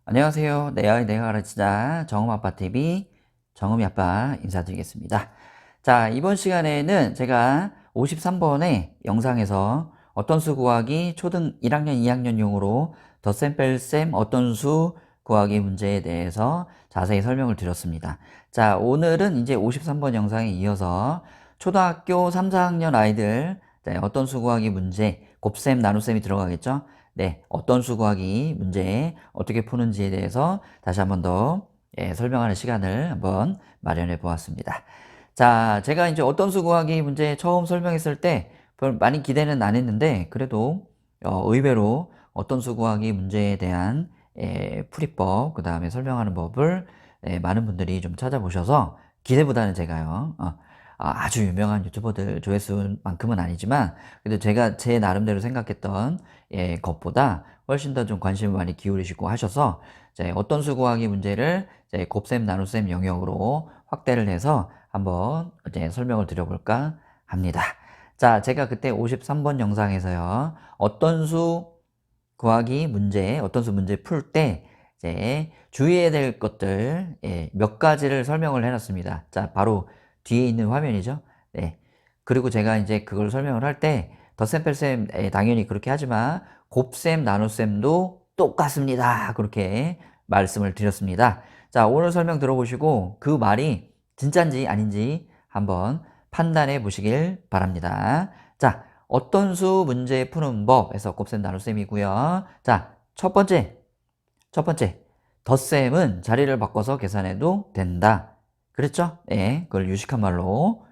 안녕하세요. 내 아이 내가 가르치자 정음아빠TV 정음이아빠 인사드리겠습니다. 자, 이번 시간에는 제가 53번의 영상에서 어떤 수 구하기 초등 1학년 2학년용으로 덧셈 뺄셈 어떤 수 구하기 문제에 대해서 자세히 설명을 드렸습니다. 자, 오늘은 이제 53번 영상에 이어서 초등학교 3, 4학년 아이들 어떤 수 구하기 문제 곱셈 나눗셈이 들어가겠죠? 네, 어떤 수 구하기 문제 어떻게 푸는지에 대해서 다시 한번 더 설명하는 시간을 한번 마련해 보았습니다. 자, 제가 이제 어떤 수 구하기 문제 처음 설명했을 때 많이 기대는 안 했는데 그래도 의외로 어떤 수 구하기 문제에 대한 풀이법 그 다음에 설명하는 법을 많은 분들이 좀 찾아보셔서 기대보다는 제가요 아주 유명한 유튜버들 조회수만큼은 아니지만 그래도 제가 제 나름대로 생각했던 것보다 훨씬 더 좀 관심을 많이 기울이시고 하셔서 어떤 수 구하기 문제를 곱셈 나눗셈 영역으로 확대를 해서 한번 설명을 드려볼까 합니다. 자, 제가 그때 53번 영상에서요 어떤 수 구하기 문제, 어떤 수 문제 풀 때 주의해야 될 것들 몇 가지를 설명을 해놨습니다. 자, 바로 뒤에 있는 화면이죠. 네. 그리고 제가 이제 그걸 설명을 할 때 덧셈 뺄셈 당연히 그렇게 하지만 곱셈 나눗셈도 똑같습니다. 그렇게 말씀을 드렸습니다. 자, 오늘 설명 들어보시고 그 말이 진짠지 아닌지 한번 판단해 보시길 바랍니다. 자, 어떤 수 문제 푸는 법에서 곱셈 나눗셈이고요. 자, 첫 번째 덧셈은 자리를 바꿔서 계산해도 된다. 그랬죠? 네, 그걸 유식한 말로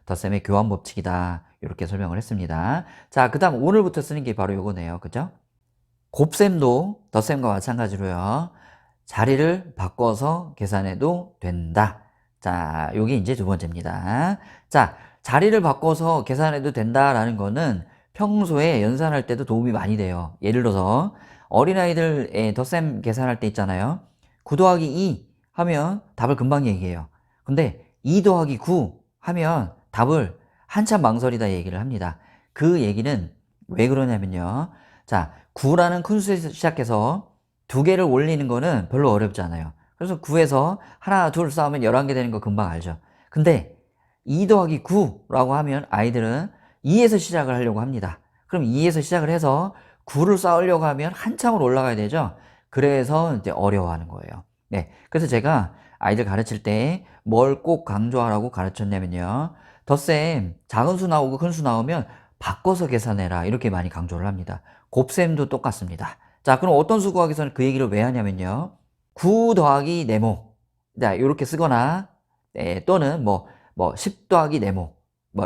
덧셈의 교환 법칙이다. 이렇게 설명을 했습니다. 자, 그 다음 오늘부터 쓰는 게 바로 요거네요. 그죠? 곱셈도 덧셈과 마찬가지로요. 자리를 바꿔서 계산해도 된다. 자, 요게 이제 두 번째입니다. 자, 자리를 바꿔서 계산해도 된다라는 거는 평소에 연산할 때도 도움이 많이 돼요. 예를 들어서 어린아이들 덧셈 계산할 때 있잖아요. 9 더하기 2 하면 답을 금방 얘기해요. 근데 2 더하기 9 하면 답을 한참 망설이다 얘기를 합니다. 그 얘기는 왜 그러냐면요. 자, 9라는 큰 수에서 시작해서 두 개를 올리는 거는 별로 어렵지 않아요. 그래서 9에서 하나, 둘 싸우면 11개 되는 거 금방 알죠. 근데 2 더하기 9라고 하면 아이들은 2에서 시작을 하려고 합니다. 그럼 2에서 시작을 해서 9를 쌓으려고 하면 한참을 올라가야 되죠. 그래서 이제 어려워하는 거예요. 네. 그래서 제가 아이들 가르칠 때 뭘 꼭 강조하라고 가르쳤냐면요. 덧셈 작은 수 나오고 큰 수 나오면 바꿔서 계산해라. 이렇게 많이 강조를 합니다. 곱셈도 똑같습니다. 자, 그럼 어떤 수 구하기에서는 그 얘기를 왜 하냐면요. 9 더하기 네모. 자, 이렇게 쓰거나, 또는 10 더하기 네모.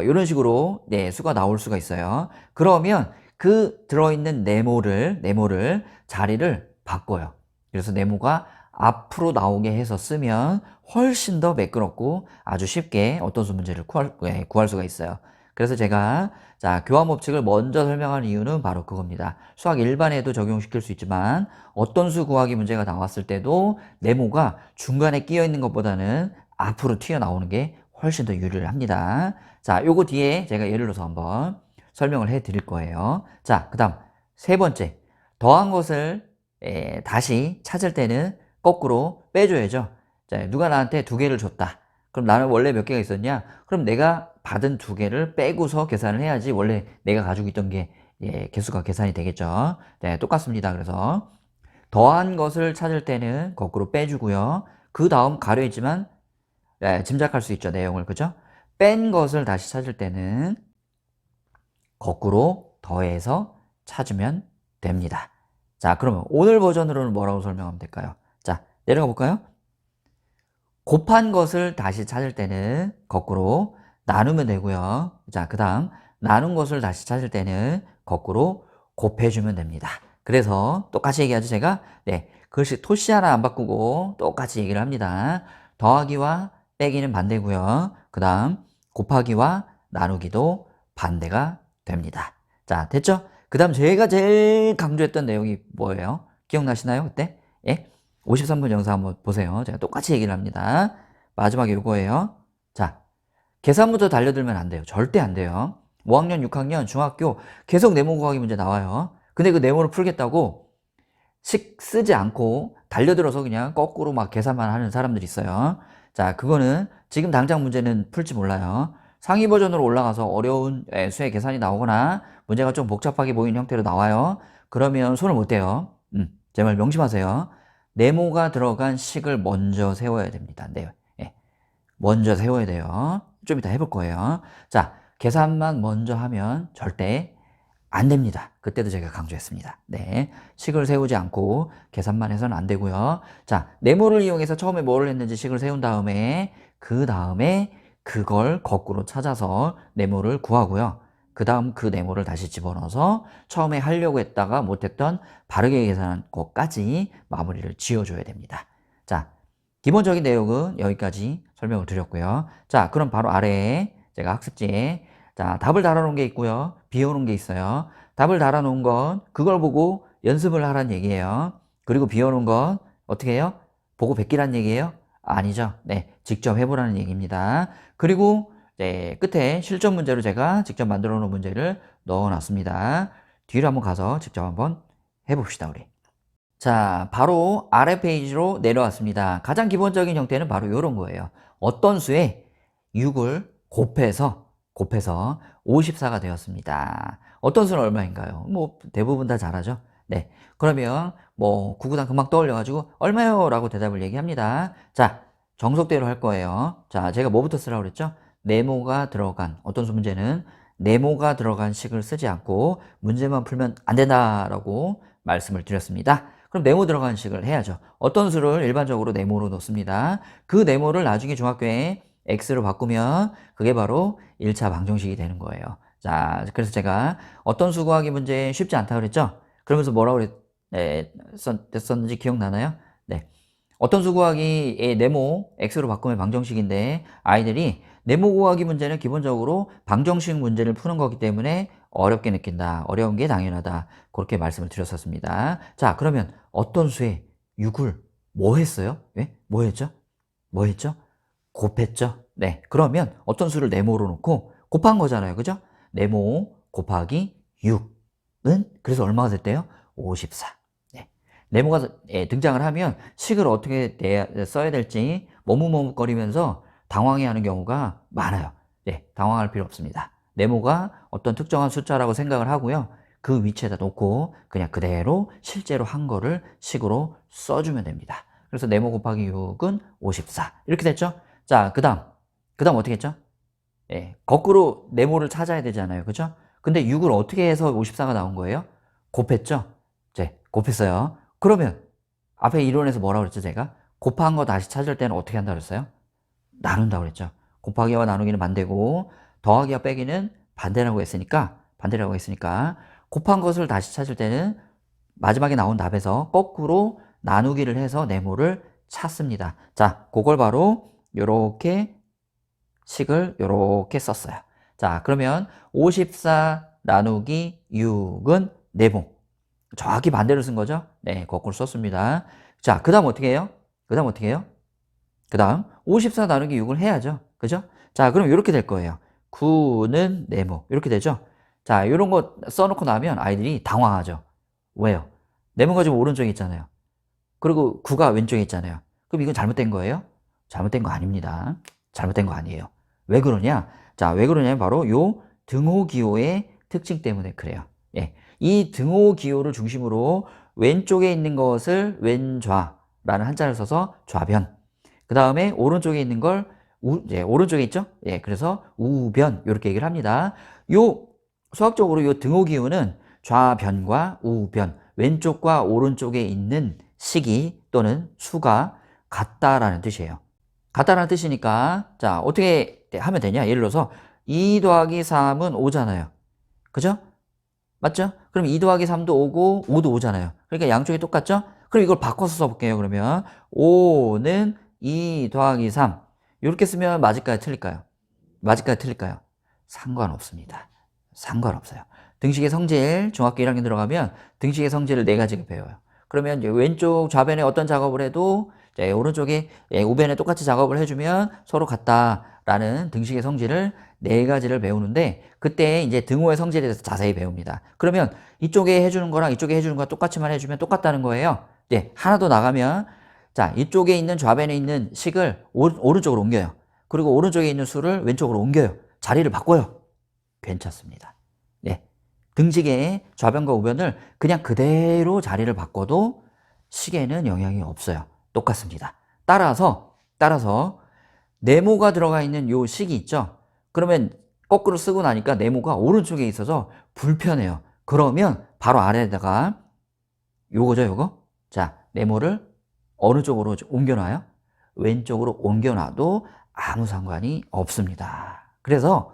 이런 식으로, 수가 나올 수가 있어요. 그러면 그 들어있는 네모를 자리를 바꿔요. 그래서 네모가 앞으로 나오게 해서 쓰면 훨씬 더 매끄럽고 아주 쉽게 어떤 수 문제를 구할 수가 있어요. 그래서 제가 자, 교환 법칙을 먼저 설명하는 이유는 바로 그겁니다. 수학 일반에도 적용시킬 수 있지만 어떤 수 구하기 문제가 나왔을 때도 네모가 중간에 끼어 있는 것보다는 앞으로 튀어나오는 게 훨씬 더 유리를 합니다. 자, 요거 뒤에 제가 예를 들어서 한번 설명을 해 드릴 거예요. 자, 그 다음 세 번째 더한 것을 다시 찾을 때는 거꾸로 빼줘야죠. 자, 누가 나한테 두 개를 줬다. 그럼 나는 원래 몇 개가 있었냐? 그럼 내가 받은 두 개를 빼고서 계산을 해야지 원래 내가 가지고 있던 게 개수가 계산이 되겠죠. 네, 똑같습니다. 그래서 더한 것을 찾을 때는 거꾸로 빼주고요. 그 다음 가려 있지만 짐작할 수 있죠. 내용을. 그죠? 뺀 것을 다시 찾을 때는 거꾸로 더해서 찾으면 됩니다. 자, 그러면 오늘 버전으로는 뭐라고 설명하면 될까요? 자, 내려가 볼까요? 곱한 것을 다시 찾을 때는 거꾸로 나누면 되고요. 자, 그 다음 나눈 것을 다시 찾을 때는 거꾸로 곱해주면 됩니다. 그래서 똑같이 얘기하죠. 제가 글씨 토시 하나 안 바꾸고 똑같이 얘기를 합니다. 더하기와 빼기는 반대고요. 그 다음 곱하기와 나누기도 반대가 됩니다. 자, 됐죠? 그 다음 제가 제일 강조했던 내용이 뭐예요? 기억나시나요? 그때? 예? 53번 영상 한번 보세요. 제가 똑같이 얘기를 합니다. 마지막에 이거예요. 자, 계산부터 달려들면 안 돼요. 절대 안 돼요. 5학년, 6학년, 중학교 계속 네모 구하기 문제 나와요. 근데 그 네모를 풀겠다고 식 쓰지 않고 달려들어서 그냥 거꾸로 막 계산만 하는 사람들이 있어요. 자, 그거는 지금 당장 문제는 풀지 몰라요. 상위 버전으로 올라가서 어려운 수의 계산이 나오거나 문제가 좀 복잡하게 보이는 형태로 나와요. 그러면 손을 못 대요. 제 말 명심하세요. 네모가 들어간 식을 먼저 세워야 됩니다. 네. 예. 먼저 세워야 돼요. 좀 이따 해볼 거예요. 자, 계산만 먼저 하면 절대 안 됩니다. 그때도 제가 강조했습니다. 네. 식을 세우지 않고 계산만 해서는 안 되고요. 자, 네모를 이용해서 처음에 뭐를 했는지 식을 세운 다음에 그 다음에 그걸 거꾸로 찾아서 네모를 구하고요. 그 다음 그 네모를 다시 집어넣어서 처음에 하려고 했다가 못했던 바르게 계산한 것까지 마무리를 지어줘야 됩니다. 자, 기본적인 내용은 여기까지 설명을 드렸고요. 자, 그럼 바로 아래에 제가 학습지에 자, 답을 달아놓은 게 있고요. 비워놓은 게 있어요. 답을 달아놓은 건 그걸 보고 연습을 하란 얘기예요. 그리고 비워놓은 건 어떻게 해요? 보고 베끼란 얘기예요? 아니죠. 네, 직접 해보라는 얘기입니다. 그리고 이제 끝에 실전 문제로 제가 직접 만들어 놓은 문제를 넣어놨습니다. 뒤로 한번 가서 직접 한번 해봅시다, 우리. 자, 바로 아래 페이지로 내려왔습니다. 가장 기본적인 형태는 바로 이런 거예요. 어떤 수에 6을 곱해서 54가 되었습니다. 어떤 수는 얼마인가요? 뭐 대부분 다 잘하죠. 네. 그러면 뭐 구구단 금방 떠올려가지고 얼마요? 라고 대답을 얘기합니다. 자, 정석대로 할 거예요. 자, 제가 뭐부터 쓰라고 그랬죠? 네모가 들어간 어떤 수 문제는 네모가 들어간 식을 쓰지 않고 문제만 풀면 안 된다라고 말씀을 드렸습니다. 그럼 네모 들어간 식을 해야죠. 어떤 수를 일반적으로 네모로 놓습니다. 그 네모를 나중에 중학교에 x로 바꾸면 그게 바로 1차 방정식이 되는 거예요. 자, 그래서 제가 어떤 수 구하기 문제 쉽지 않다고 그랬죠? 그러면서 뭐라고 했었는지 기억나나요? 네. 어떤 수 구하기의 네모 x로 바꾸면 방정식인데 아이들이 네모 구하기 문제는 기본적으로 방정식 문제를 푸는 거기 때문에 어렵게 느낀다. 어려운 게 당연하다. 그렇게 말씀을 드렸었습니다. 자, 그러면 어떤 수에 6을 뭐 했어요? 예? 뭐 했죠? 뭐 했죠? 곱했죠? 네. 그러면 어떤 수를 네모로 놓고 곱한 거잖아요. 그죠? 네모 곱하기 6은 그래서 얼마가 됐대요? 54. 네. 네모가 등장을 하면 식을 어떻게 써야 될지 머뭇머뭇거리면서 당황해하는 경우가 많아요. 네. 당황할 필요 없습니다. 네모가 어떤 특정한 숫자라고 생각을 하고요. 그 위치에다 놓고 그냥 그대로 실제로 한 거를 식으로 써주면 됩니다. 그래서 네모 곱하기 6은 54. 이렇게 됐죠? 자, 그 다음 어떻게 했죠? 예, 거꾸로 네모를 찾아야 되잖아요. 그죠? 근데 6을 어떻게 해서 54가 나온 거예요? 곱했죠? 네, 곱했어요. 그러면 앞에 이론에서 뭐라고 그랬죠, 제가? 곱한 거 다시 찾을 때는 어떻게 한다고 그랬어요? 나눈다고 그랬죠. 곱하기와 나누기는 반대고 더하기와 빼기는 반대라고 했으니까 곱한 것을 다시 찾을 때는 마지막에 나온 답에서 거꾸로 나누기를 해서 네모를 찾습니다. 자, 그걸 바로 요렇게 식을 요렇게 썼어요. 자, 그러면 54 나누기 6은 네모. 정확히 반대로 쓴 거죠? 네, 거꾸로 썼습니다. 자, 그 다음 어떻게 해요? 그 다음 54 나누기 6을 해야죠. 그죠? 자, 그럼 이렇게 될 거예요. 9는 네모. 이렇게 되죠? 자, 이런 거 써놓고 나면 아이들이 당황하죠. 왜요? 네모가 지금 오른쪽에 있잖아요. 그리고 9가 왼쪽에 있잖아요. 그럼 이건 잘못된 거예요? 잘못된 거 아닙니다. 잘못된 거 아니에요. 왜 그러냐? 자, 왜 그러냐면 바로 요 등호기호의 특징 때문에 그래요. 예. 이 등호기호를 중심으로 왼쪽에 있는 것을 왼좌라는 한자를 써서 좌변. 그 다음에 오른쪽에 있는 걸 오른쪽에 있죠? 예, 그래서 우변 이렇게 얘기를 합니다. 요 수학적으로 요 등호기호는 좌변과 우변, 왼쪽과 오른쪽에 있는 식이 또는 수가 같다라는 뜻이에요. 같다라는 뜻이니까 자, 어떻게 하면 되냐? 예를 들어서 2 더하기 3은 5잖아요. 그죠? 맞죠? 그럼 2 더하기 3도 5고 5도 5잖아요. 그러니까 양쪽이 똑같죠? 그럼 이걸 바꿔서 써볼게요. 그러면 5는 2 더하기 3 이렇게 쓰면 맞을까요? 틀릴까요? 맞을까요? 틀릴까요? 상관없습니다. 상관없어요. 등식의 성질 중학교 1학년 들어가면 등식의 성질을 4가지가 배워요. 그러면 왼쪽 좌변에 어떤 작업을 해도 자, 오른쪽에 우변에 똑같이 작업을 해주면 서로 같다라는 등식의 성질을 네 가지를 배우는데 그때 이제 등호의 성질에 대해서 자세히 배웁니다. 그러면 이쪽에 해주는 거랑 이쪽에 해주는 거 똑같이만 해주면 똑같다는 거예요. 네, 하나 더 나가면 자, 이쪽에 있는 좌변에 있는 식을 오른쪽으로 옮겨요. 그리고 오른쪽에 있는 수를 왼쪽으로 옮겨요. 자리를 바꿔요. 괜찮습니다. 네, 등식의 좌변과 우변을 그냥 그대로 자리를 바꿔도 식에는 영향이 없어요. 똑같습니다. 따라서 네모가 들어가 있는 요 식이 있죠. 그러면 거꾸로 쓰고 나니까 네모가 오른쪽에 있어서 불편해요. 그러면 바로 아래에다가 요거죠, 요거. 자, 네모를 어느 쪽으로 옮겨놔요? 왼쪽으로 옮겨놔도 아무 상관이 없습니다. 그래서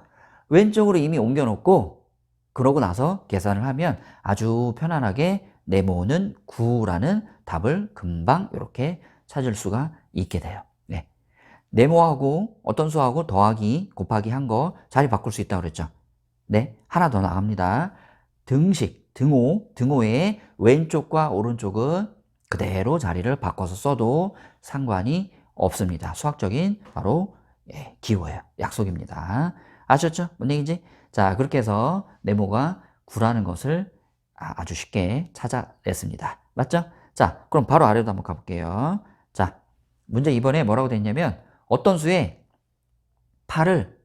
왼쪽으로 이미 옮겨놓고 그러고 나서 계산을 하면 아주 편안하게 네모는 9라는 답을 금방 이렇게 찾을 수가 있게 돼요. 네. 네모하고 어떤 수하고 더하기, 곱하기 한 거 자리 바꿀 수 있다고 그랬죠. 네. 하나 더 나갑니다. 등식, 등호의 왼쪽과 오른쪽은 그대로 자리를 바꿔서 써도 상관이 없습니다. 수학적인 바로 기호예요. 약속입니다. 아셨죠? 뭔 얘기인지? 자, 그렇게 해서 네모가 9라는 것을 아주 쉽게 찾아냈습니다. 맞죠? 자, 그럼 바로 아래로 한번 가볼게요. 자, 문제 이번에 뭐라고 됐냐면 어떤 수에 8을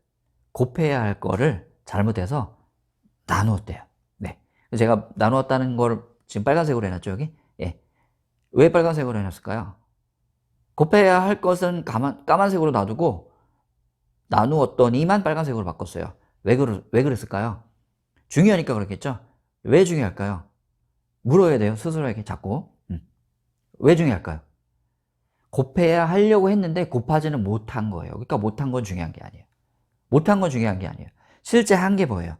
곱해야 할 거를 잘못해서 나누었대요. 네. 제가 나누었다는 걸 지금 빨간색으로 해놨죠, 여기? 예. 왜 빨간색으로 해놨을까요? 곱해야 할 것은 까만색으로 놔두고 나누었더니만 빨간색으로 바꿨어요. 왜 그랬을까요? 중요하니까 그렇겠죠? 왜 중요할까요? 물어야 돼요. 스스로에게 자꾸. 왜 중요할까요? 곱해야 하려고 했는데 곱하지는 못한 거예요. 그러니까 못한 건 중요한 게 아니에요. 못한 건 중요한 게 아니에요. 실제 한 게 뭐예요?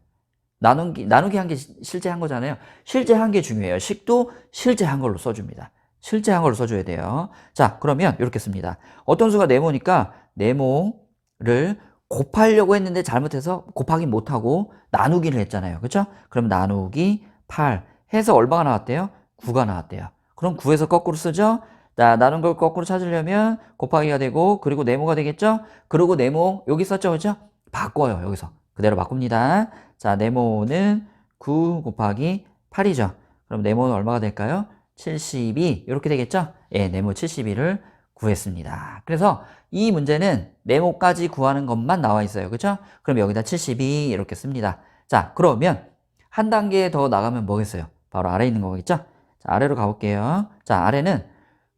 나누기 한 게 실제 한 거잖아요. 실제 한 게 중요해요. 식도 실제 한 걸로 써줍니다. 실제 한 걸로 써줘야 돼요. 자, 그러면 이렇게 씁니다. 어떤 수가 네모니까 네모를 곱하려고 했는데 잘못해서 곱하기 못하고 나누기를 했잖아요. 그렇죠? 그럼 나누기 8 해서 얼마가 나왔대요? 9가 나왔대요. 그럼 9에서 거꾸로 쓰죠? 자, 나눈 걸 거꾸로 찾으려면 곱하기가 되고 그리고 네모가 되겠죠? 그리고 네모 여기 썼죠? 그렇죠? 바꿔요. 여기서. 그대로 바꿉니다. 자, 네모는 9 곱하기 8이죠. 그럼 네모는 얼마가 될까요? 72 이렇게 되겠죠? 예, 네모 72를 구했습니다. 그래서 이 문제는 네모까지 구하는 것만 나와 있어요. 그렇죠? 그럼 여기다 72 이렇게 씁니다. 자, 그러면 한 단계 더 나가면 뭐겠어요? 바로 아래에 있는 거겠죠? 자, 아래로 가볼게요. 자, 아래는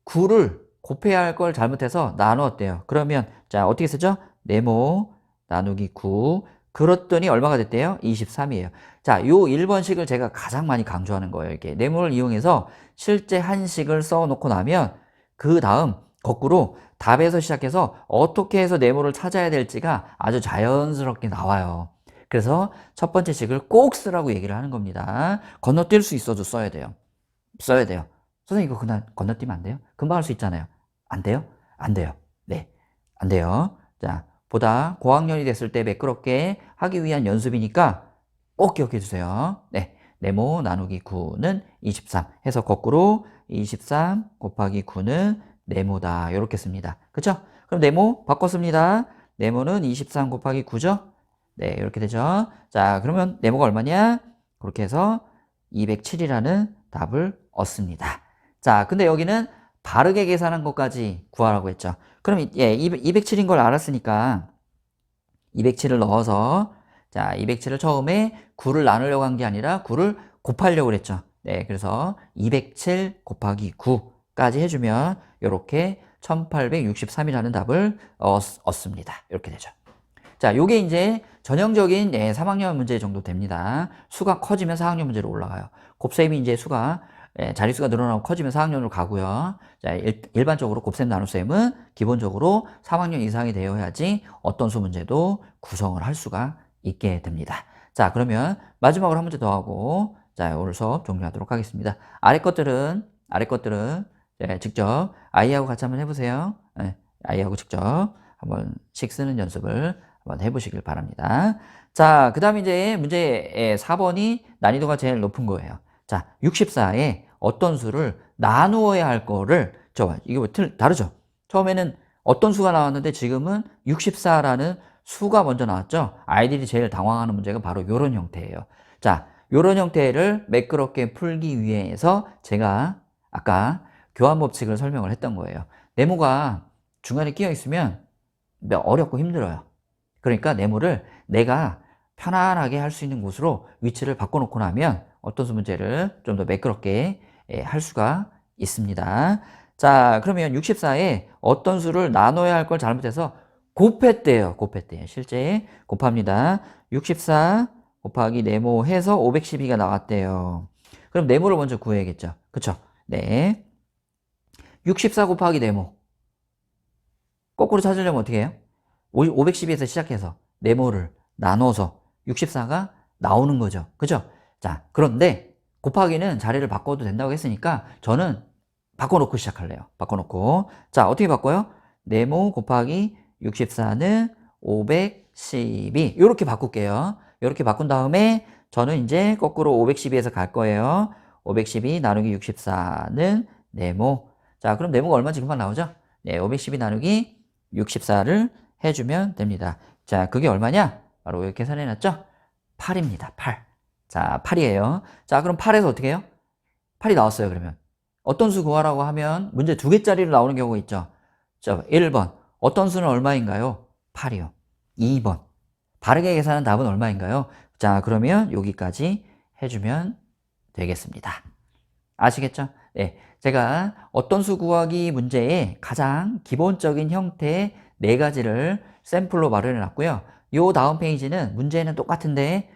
9를 곱해야 할 걸 잘못해서 나누었대요. 그러면 자, 어떻게 쓰죠? 네모 나누기 9 그랬더니 얼마가 됐대요? 23이에요. 자, 요 1번식을 제가 가장 많이 강조하는 거예요. 이렇게 네모를 이용해서 실제 한식을 써놓고 나면 그 다음 거꾸로 답에서 시작해서 어떻게 해서 네모를 찾아야 될지가 아주 자연스럽게 나와요. 그래서 첫 번째 식을 꼭 쓰라고 얘기를 하는 겁니다. 건너뛸 수 있어도 써야 돼요. 써야 돼요. 선생님 이거 그냥 건너뛰면 안 돼요? 금방 할 수 있잖아요. 안 돼요? 안 돼요. 네, 안 돼요. 자, 보다 고학년이 됐을 때 매끄럽게 하기 위한 연습이니까 꼭 기억해 주세요. 네, 네모 나누기 9는 23 해서 거꾸로 23 곱하기 9는 네모다 이렇게 씁니다. 그쵸? 그럼 네모 바꿨습니다. 네모는 23 곱하기 9죠? 네, 이렇게 되죠. 자, 그러면 네모가 얼마냐? 그렇게 해서 207이라는 답을 얻습니다. 자, 근데 여기는 바르게 계산한 것까지 구하라고 했죠. 그럼 예, 207인 걸 알았으니까 207을 넣어서 자, 207을 처음에 9를 나누려고 한 게 아니라 9를 곱하려고 그랬죠. 네, 그래서 207 곱하기 9까지 해주면 이렇게 1863이라는 답을 얻습니다. 이렇게 되죠. 자, 요게 이제 전형적인 3학년 문제 정도 됩니다. 수가 커지면 4학년 문제로 올라가요. 곱셈이 이제 수가 자릿수가 늘어나고 커지면 4학년으로 가고요. 자, 일반적으로 곱셈 나눗셈은 기본적으로 3학년 이상이 되어야지 어떤 수 문제도 구성을 할 수가 있게 됩니다. 자, 그러면 마지막으로 한 문제 더 하고 자, 오늘 수업 종료하도록 하겠습니다. 아래 것들은 직접 아이하고 같이 한번 해보세요. 아이하고 직접 한번씩 쓰는 연습을 한번 해보시길 바랍니다. 자, 그 다음에 이제 문제 4번이 난이도가 제일 높은 거예요. 자, 64에 어떤 수를 나누어야 할 거를, 이거 다르죠? 처음에는 어떤 수가 나왔는데 지금은 64라는 수가 먼저 나왔죠. 아이들이 제일 당황하는 문제가 바로 이런 형태예요. 자, 이런 형태를 매끄럽게 풀기 위해서 제가 아까 교환 법칙을 설명을 했던 거예요. 네모가 중간에 끼어 있으면 어렵고 힘들어요. 그러니까 네모를 내가 편안하게 할 수 있는 곳으로 위치를 바꿔놓고 나면 어떤 수 문제를 좀 더 매끄럽게 할 수가 있습니다. 자, 그러면 64에 어떤 수를 나눠야 할 걸 잘못해서 곱했대요. 곱했대요. 실제 곱합니다. 64 곱하기 네모 해서 512가 나왔대요. 그럼 네모를 먼저 구해야겠죠. 그쵸? 네. 64 곱하기 네모. 거꾸로 찾으려면 어떻게 해요? 512에서 시작해서 네모를 나눠서 64가 나오는 거죠. 그죠? 자, 그런데 곱하기는 자리를 바꿔도 된다고 했으니까 저는 바꿔놓고 시작할래요. 바꿔놓고. 자, 어떻게 바꿔요? 네모 곱하기 64는 512. 이렇게 바꿀게요. 이렇게 바꾼 다음에 저는 이제 거꾸로 512에서 갈 거예요. 512 나누기 64는 네모. 자, 그럼 네모가 얼마인지 금방 나오죠? 네, 512 나누기 64를 해주면 됩니다. 자, 그게 얼마냐? 바로 이렇게 계산해놨죠? 8입니다. 8. 자, 8이에요. 자, 그럼 8에서 어떻게 해요? 8이 나왔어요, 그러면. 어떤 수 구하라고 하면 문제 2개짜리로 나오는 경우가 있죠. 자, 1번. 어떤 수는 얼마인가요? 8이요. 2번. 바르게 계산한 답은 얼마인가요? 자, 그러면 여기까지 해주면 되겠습니다. 아시겠죠? 네. 제가 어떤 수 구하기 문제의 가장 기본적인 형태의 4가지를 샘플로 마련해 놨고요. 요 다음 페이지는 문제는 똑같은데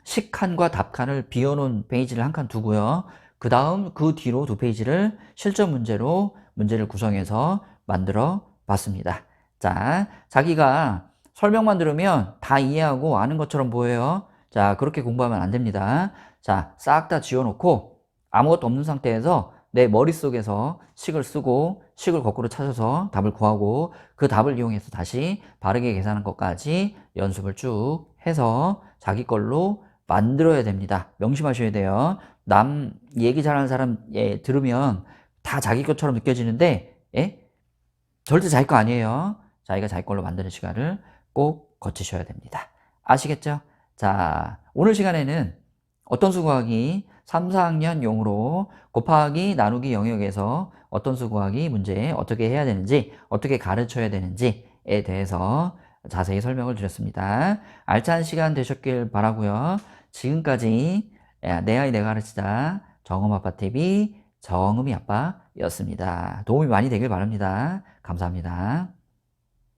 식칸과 답칸을 비워놓은 페이지를 한 칸 두고요. 그 다음 그 뒤로 2페이지를 실전 문제로 문제를 구성해서 만들어 봤습니다. 자, 자기가 설명만 들으면 다 이해하고 아는 것처럼 보여요. 자, 그렇게 공부하면 안 됩니다. 자, 싹 다 지워놓고 아무것도 없는 상태에서 내 머릿속에서 식을 쓰고 식을 거꾸로 찾아서 답을 구하고 그 답을 이용해서 다시 바르게 계산한 것까지 연습을 쭉 해서 자기 걸로 만들어야 됩니다. 명심하셔야 돼요. 남 얘기 잘하는 사람 들으면 다 자기 것처럼 느껴지는데 절대 자기 거 아니에요. 자기가 자기 걸로 만드는 시간을 꼭 거치셔야 됩니다. 아시겠죠? 자, 오늘 시간에는 어떤 수 구하기 3, 4학년 용으로 곱하기 나누기 영역에서 어떤 수 구하기 문제 어떻게 해야 되는지 어떻게 가르쳐야 되는지에 대해서 자세히 설명을 드렸습니다. 알찬 시간 되셨길 바라고요. 지금까지 내 아이 내가 가르치다 정음아빠TV 정음이 아빠였습니다. 도움이 많이 되길 바랍니다. 감사합니다.